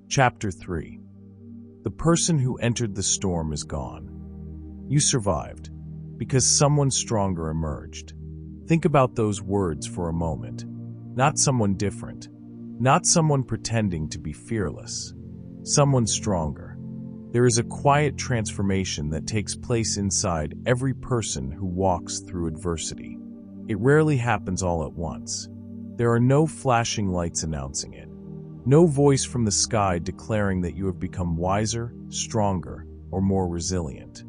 Chapter 3. The person who entered the storm is gone. You survived, because someone stronger emerged. Think about those words for a moment. Not someone different. Not someone pretending to be fearless. Someone stronger. There is a quiet transformation that takes place inside every person who walks through adversity. It rarely happens all at once. There are no flashing lights announcing it. No voice from the sky declaring that you have become wiser, stronger, or more resilient.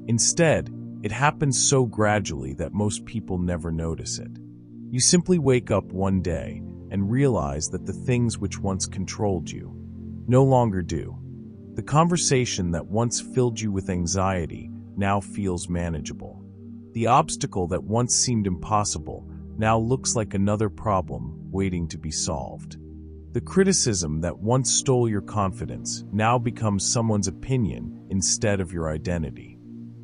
Instead, it happens so gradually that most people never notice it. You simply wake up one day and realize that the things which once controlled you no longer do. The conversation that once filled you with anxiety now feels manageable. The obstacle that once seemed impossible now looks like another problem waiting to be solved. The criticism that once stole your confidence now becomes someone's opinion instead of your identity.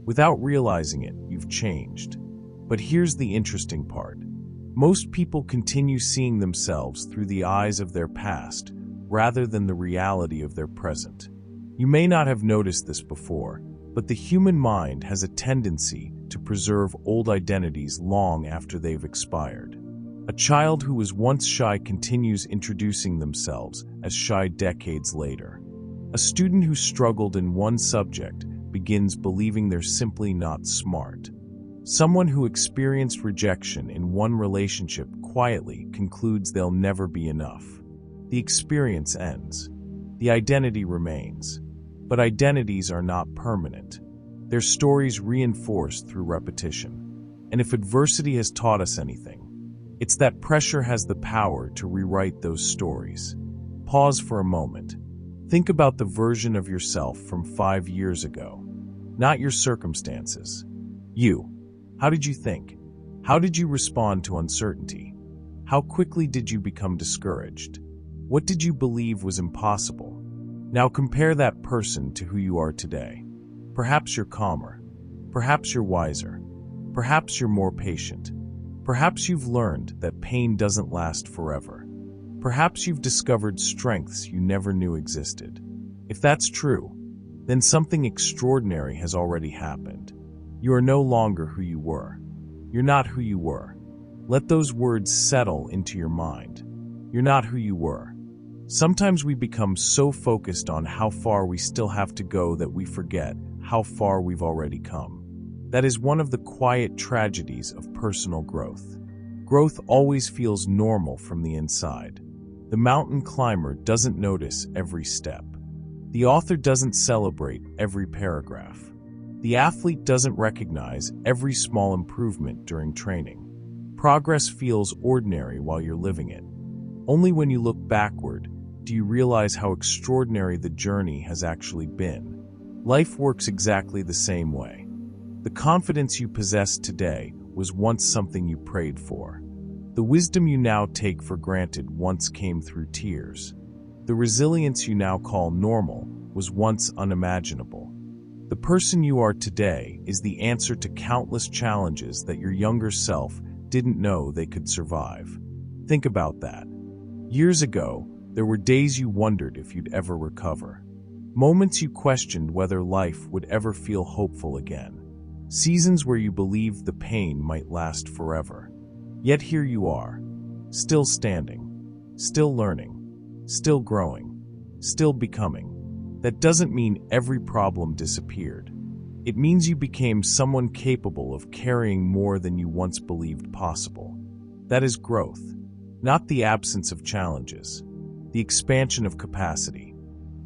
Without realizing it, you've changed. But here's the interesting part. Most people continue seeing themselves through the eyes of their past rather than the reality of their present. You may not have noticed this before, but the human mind has a tendency to preserve old identities long after they've expired. A child who was once shy continues introducing themselves as shy decades later. A student who struggled in one subject begins believing they're simply not smart. Someone who experienced rejection in one relationship quietly concludes they'll never be enough. The experience ends. The identity remains. But identities are not permanent. Their stories reinforced through repetition. And if adversity has taught us anything, it's that pressure has the power to rewrite those stories. Pause for a moment. Think about the version of yourself from 5 years ago. Not your circumstances. You. How did you think? How did you respond to uncertainty? How quickly did you become discouraged? What did you believe was impossible? Now compare that person to who you are today. Perhaps you're calmer. Perhaps you're wiser. Perhaps you're more patient. Perhaps you've learned that pain doesn't last forever. Perhaps you've discovered strengths you never knew existed. If that's true, then something extraordinary has already happened. You are no longer who you were. You're not who you were. Let those words settle into your mind. You're not who you were. Sometimes we become so focused on how far we still have to go that we forget how far we've already come. That is one of the quiet tragedies of personal growth. Growth always feels normal from the inside. The mountain climber doesn't notice every step. The author doesn't celebrate every paragraph. The athlete doesn't recognize every small improvement during training. Progress feels ordinary while you're living it. Only when you look backward do you realize how extraordinary the journey has actually been. Life works exactly the same way. The confidence you possess today was once something you prayed for. The wisdom you now take for granted once came through tears. The resilience you now call normal was once unimaginable. The person you are today is the answer to countless challenges that your younger self didn't know they could survive. Think about that. Years ago, there were days you wondered if you'd ever recover. Moments you questioned whether life would ever feel hopeful again. Seasons where you believed the pain might last forever. Yet here you are, still standing, still learning, still growing, still becoming. That doesn't mean every problem disappeared. It means you became someone capable of carrying more than you once believed possible. That is growth, not the absence of challenges, the expansion of capacity.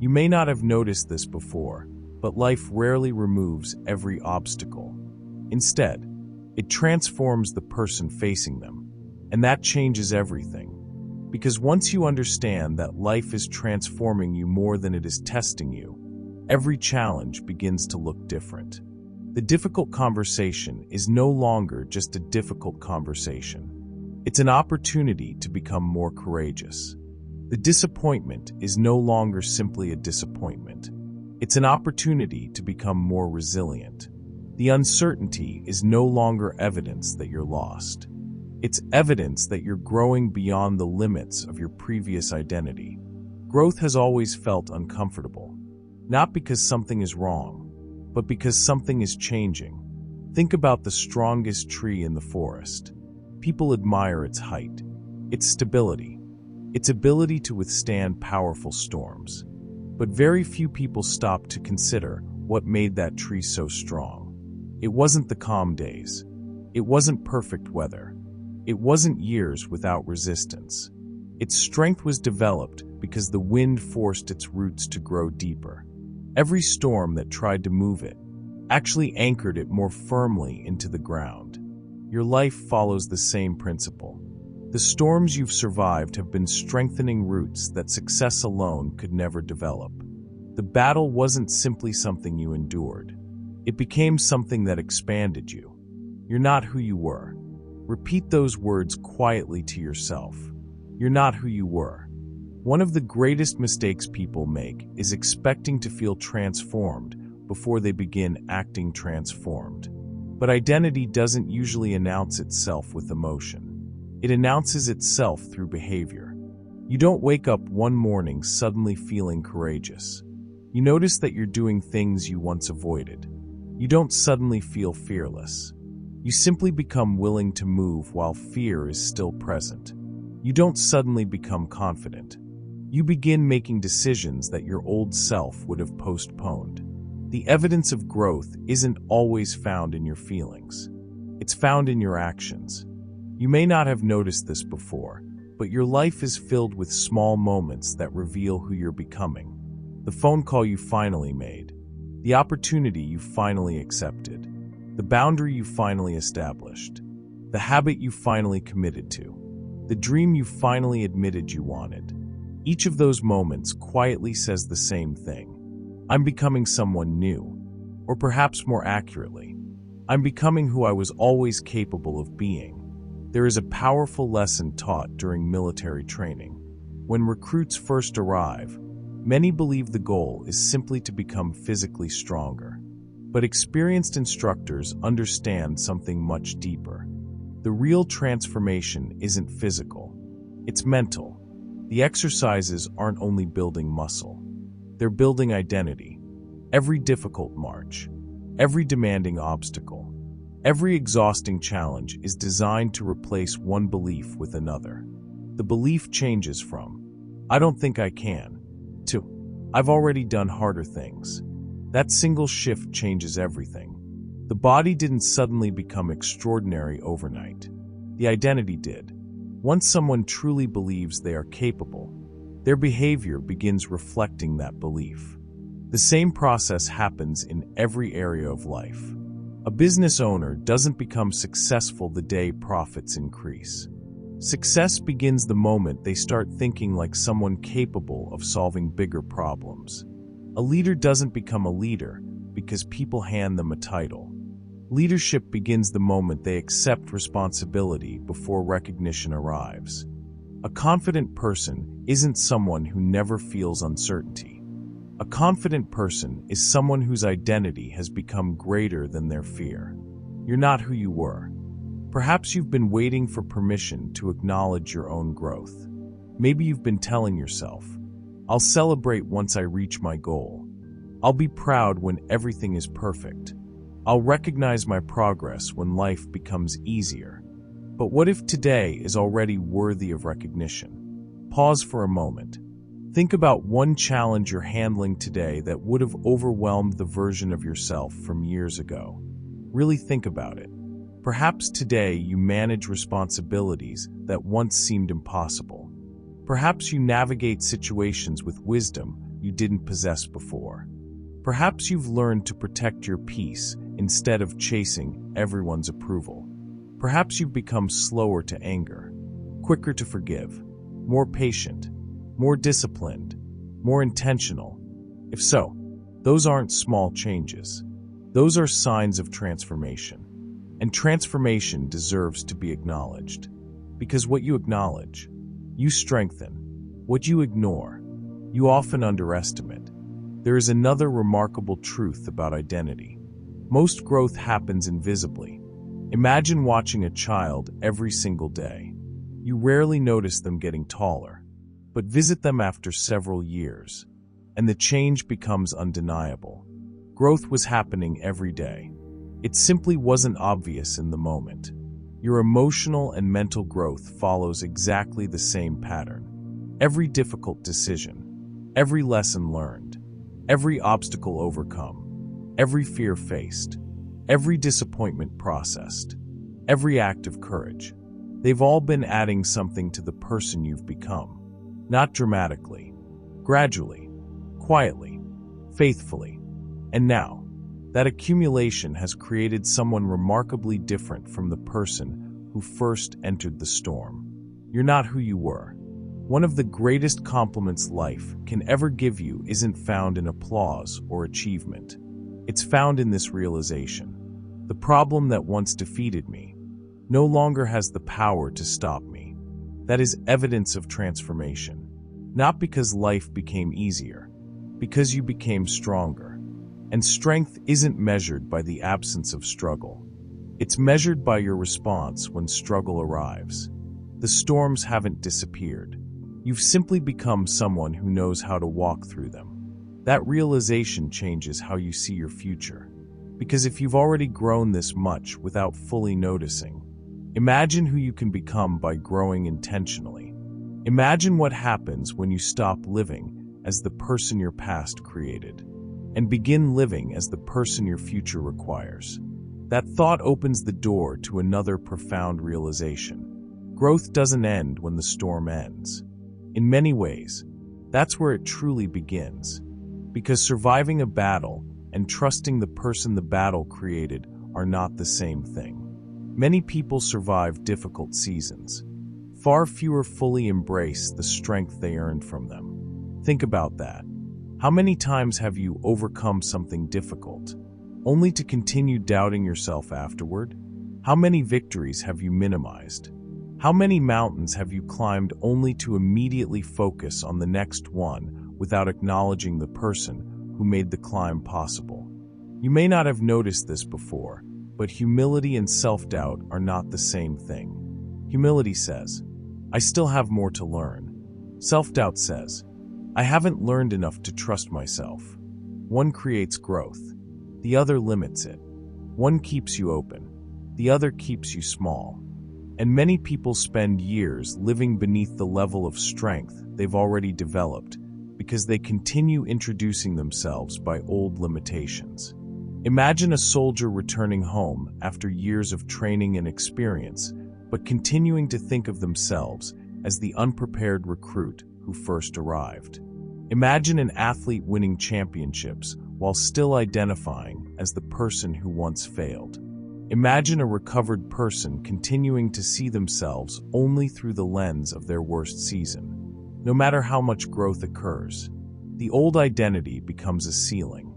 You may not have noticed this before, but life rarely removes every obstacle. Instead, it transforms the person facing them, and that changes everything. Because once you understand that life is transforming you more than it is testing you, every challenge begins to look different. The difficult conversation is no longer just a difficult conversation. It's an opportunity to become more courageous. The disappointment is no longer simply a disappointment. It's an opportunity to become more resilient. The uncertainty is no longer evidence that you're lost. It's evidence that you're growing beyond the limits of your previous identity. growth has always felt uncomfortable, not because something is wrong, but because something is changing. Think about the strongest tree in the forest. People admire its height, its stability, its ability to withstand powerful storms. But very few people stop to consider what made that tree so strong. It wasn't the calm days. It wasn't perfect weather. It wasn't years without resistance. Its strength was developed because the wind forced its roots to grow deeper. Every storm that tried to move it actually anchored it more firmly into the ground. Your life follows the same principle. The storms you've survived have been strengthening roots that success alone could never develop. The battle wasn't simply something you endured. It became something that expanded you. You're not who you were. Repeat those words quietly to yourself. You're not who you were. One of the greatest mistakes people make is expecting to feel transformed before they begin acting transformed. But identity doesn't usually announce itself with emotion. It announces itself through behavior. You don't wake up one morning suddenly feeling courageous. You notice that you're doing things you once avoided. You don't suddenly feel fearless. You simply become willing to move while fear is still present. You don't suddenly become confident. You begin making decisions that your old self would have postponed. The evidence of growth isn't always found in your feelings. It's found in your actions. You may not have noticed this before, but your life is filled with small moments that reveal who you're becoming. The phone call you finally made, the opportunity you finally accepted, the boundary you finally established, the habit you finally committed to, the dream you finally admitted you wanted. Each of those moments quietly says the same thing. I'm becoming someone new, or perhaps more accurately, I'm becoming who I was always capable of being. There is a powerful lesson taught during military training. When recruits first arrive, many believe the goal is simply to become physically stronger. But experienced instructors understand something much deeper. The real transformation isn't physical, it's mental. The exercises aren't only building muscle, they're building identity. Every difficult march, every demanding obstacle, every exhausting challenge is designed to replace one belief with another. The belief changes from, I don't think I can, to, I've already done harder things. That single shift changes everything. The body didn't suddenly become extraordinary overnight. The identity did. Once someone truly believes they are capable, their behavior begins reflecting that belief. The same process happens in every area of life. A business owner doesn't become successful the day profits increase. Success begins the moment they start thinking like someone capable of solving bigger problems. A leader doesn't become a leader because people hand them a title. Leadership begins the moment they accept responsibility before recognition arrives. A confident person isn't someone who never feels uncertainty. A confident person is someone whose identity has become greater than their fear. You're not who you were. Perhaps you've been waiting for permission to acknowledge your own growth. Maybe you've been telling yourself, I'll celebrate once I reach my goal. I'll be proud when everything is perfect. I'll recognize my progress when life becomes easier. But what if today is already worthy of recognition? Pause for a moment. Think about one challenge you're handling today that would have overwhelmed the version of yourself from years ago. Really think about it. Perhaps today you manage responsibilities that once seemed impossible. Perhaps you navigate situations with wisdom you didn't possess before. Perhaps you've learned to protect your peace instead of chasing everyone's approval. Perhaps you've become slower to anger, quicker to forgive, more patient, more disciplined, more intentional. If so, those aren't small changes. Those are signs of transformation. And transformation deserves to be acknowledged. Because what you acknowledge, you strengthen. What you ignore, you often underestimate. There is another remarkable truth about identity. Most growth happens invisibly. Imagine watching a child every single day. You rarely notice them getting taller. but visit them after several years, and the change becomes undeniable. Growth was happening every day. It simply wasn't obvious in the moment. Your emotional and mental growth follows exactly the same pattern. Every difficult decision, every lesson learned, every obstacle overcome, every fear faced, every disappointment processed, every act of courage, they've all been adding something to the person you've become. Not dramatically, gradually, quietly, faithfully. And now, that accumulation has created someone remarkably different from the person who first entered the storm. You're not who you were. One of the greatest compliments life can ever give you isn't found in applause or achievement. It's found in this realization. The problem that once defeated me no longer has the power to stop me. That is evidence of transformation. Not because life became easier, because you became stronger. And strength isn't measured by the absence of struggle. It's measured by your response when struggle arrives. The storms haven't disappeared. You've simply become someone who knows how to walk through them. That realization changes how you see your future. Because if you've already grown this much without fully noticing, imagine who you can become by growing intentionally. Imagine what happens when you stop living as the person your past created and begin living as the person your future requires. That thought opens the door to another profound realization. Growth doesn't end when the storm ends. In many ways, that's where it truly begins. Because surviving a battle and trusting the person the battle created are not the same thing. Many people survive difficult seasons. Far fewer fully embrace the strength they earned from them. Think about that. How many times have you overcome something difficult, only to continue doubting yourself afterward? How many victories have you minimized? How many mountains have you climbed only to immediately focus on the next one without acknowledging the person who made the climb possible? You may not have noticed this before, but humility and self-doubt are not the same thing. Humility says, I still have more to learn. Self-doubt says, I haven't learned enough to trust myself. One creates growth. The other limits it. One keeps you open. The other keeps you small. And many people spend years living beneath the level of strength they've already developed because they continue introducing themselves by old limitations. Imagine a soldier returning home after years of training and experience, but continuing to think of themselves as the unprepared recruit who first arrived. Imagine an athlete winning championships while still identifying as the person who once failed. Imagine a recovered person continuing to see themselves only through the lens of their worst season. No matter how much growth occurs, the old identity becomes a ceiling,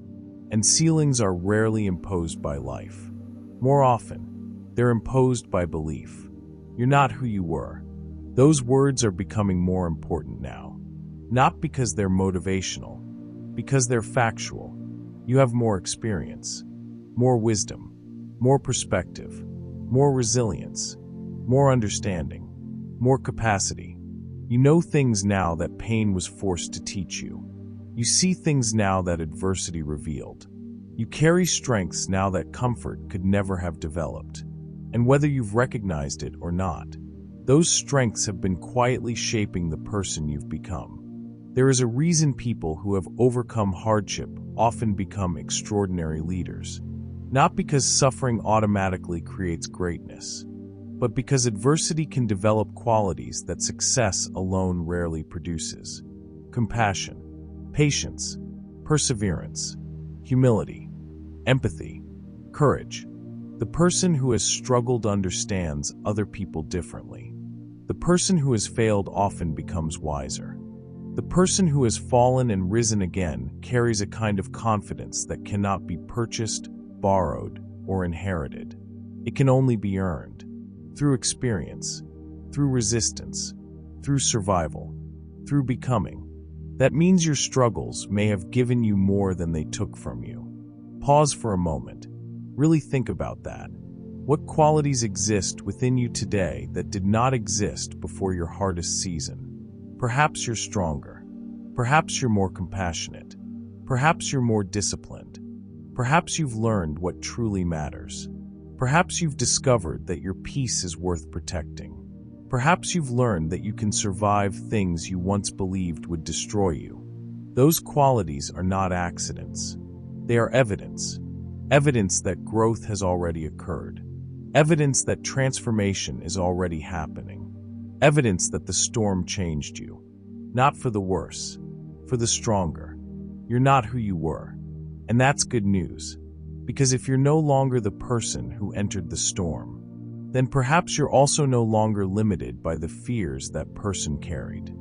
and ceilings are rarely imposed by life. More often, they're imposed by belief. You're not who you were. Those words are becoming more important now. Not because they're motivational, because they're factual. You have more experience, more wisdom, more perspective, more resilience, more understanding, more capacity. You know things now that pain was forced to teach you. You see things now that adversity revealed. You carry strengths now that comfort could never have developed. And whether you've recognized it or not, those strengths have been quietly shaping the person you've become. There is a reason people who have overcome hardship often become extraordinary leaders. Not because suffering automatically creates greatness, but because adversity can develop qualities that success alone rarely produces. Compassion, patience, perseverance, humility, empathy, courage. The person who has struggled understands other people differently. The person who has failed often becomes wiser. The person who has fallen and risen again carries a kind of confidence that cannot be purchased, borrowed, or inherited. It can only be earned through experience, through resistance, through survival, through becoming. That means your struggles may have given you more than they took from you. Pause for a moment. Really think about that. What qualities exist within you today that did not exist before your hardest season? Perhaps you're stronger. Perhaps you're more compassionate. Perhaps you're more disciplined. Perhaps you've learned what truly matters. Perhaps you've discovered that your peace is worth protecting. Perhaps you've learned that you can survive things you once believed would destroy you. Those qualities are not accidents. They are evidence. Evidence that growth has already occurred. Evidence that transformation is already happening. Evidence that the storm changed you. Not for the worse, for the stronger. You're not who you were. And that's good news. Because if you're no longer the person who entered the storm, then perhaps you're also no longer limited by the fears that person carried.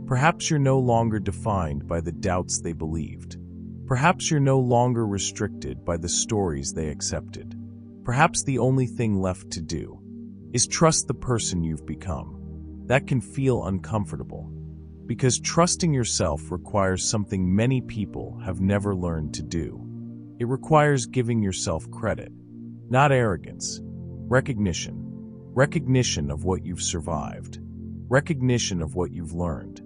Perhaps you're no longer defined by the doubts they believed. Perhaps you're no longer restricted by the stories they accepted. Perhaps the only thing left to do is trust the person you've become. That can feel uncomfortable, because trusting yourself requires something many people have never learned to do. It requires giving yourself credit, not arrogance. Recognition. Recognition of what you've survived. Recognition of what you've learned.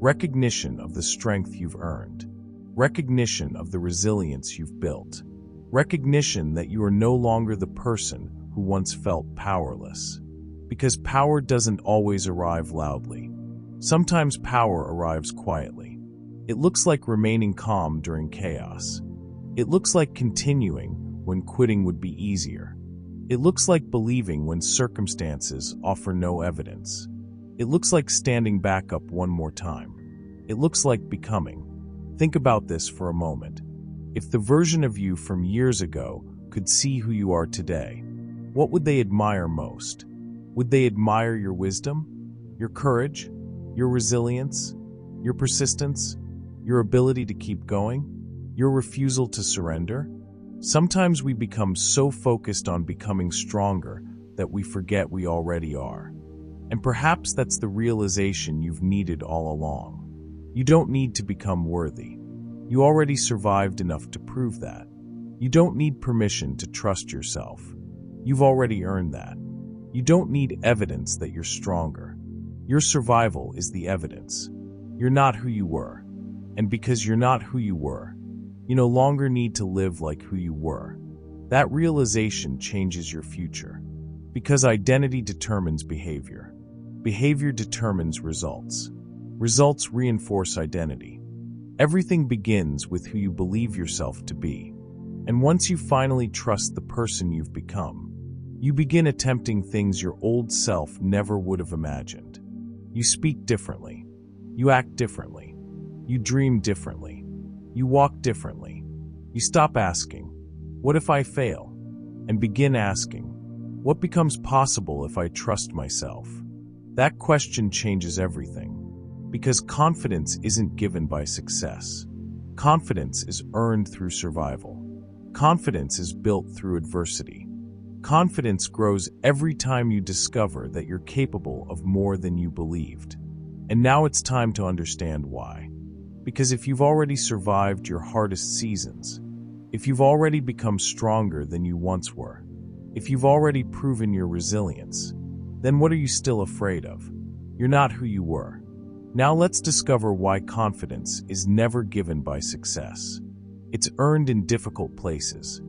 Recognition of the strength you've earned. Recognition of the resilience you've built. Recognition that you are no longer the person who once felt powerless. Because power doesn't always arrive loudly. Sometimes power arrives quietly. It looks like remaining calm during chaos. It looks like continuing when quitting would be easier. It looks like believing when circumstances offer no evidence. It looks like standing back up one more time. It looks like becoming. Think about this for a moment. If the version of you from years ago could see who you are today, what would they admire most? Would they admire your wisdom, your courage, your resilience, your persistence, your ability to keep going, your refusal to surrender? Sometimes we become so focused on becoming stronger that we forget we already are. And perhaps that's the realization you've needed all along. You don't need to become worthy. You already survived enough to prove that. You don't need permission to trust yourself. You've already earned that. You don't need evidence that you're stronger. Your survival is the evidence. You're not who you were. And because you're not who you were, you no longer need to live like who you were. That realization changes your future. Because identity determines behavior. Behavior determines results. Results reinforce identity. Everything begins with who you believe yourself to be. And once you finally trust the person you've become, you begin attempting things your old self never would have imagined. You speak differently. You act differently. You dream differently. You walk differently. You stop asking, "What if I fail?" and begin asking, "What becomes possible if I trust myself?" That question changes everything. Because confidence isn't given by success. Confidence is earned through survival. Confidence is built through adversity. Confidence grows every time you discover that you're capable of more than you believed. And now it's time to understand why. Because if you've already survived your hardest seasons, if you've already become stronger than you once were, if you've already proven your resilience, then what are you still afraid of? You're not who you were. Now let's discover why confidence is never given by success. It's earned in difficult places,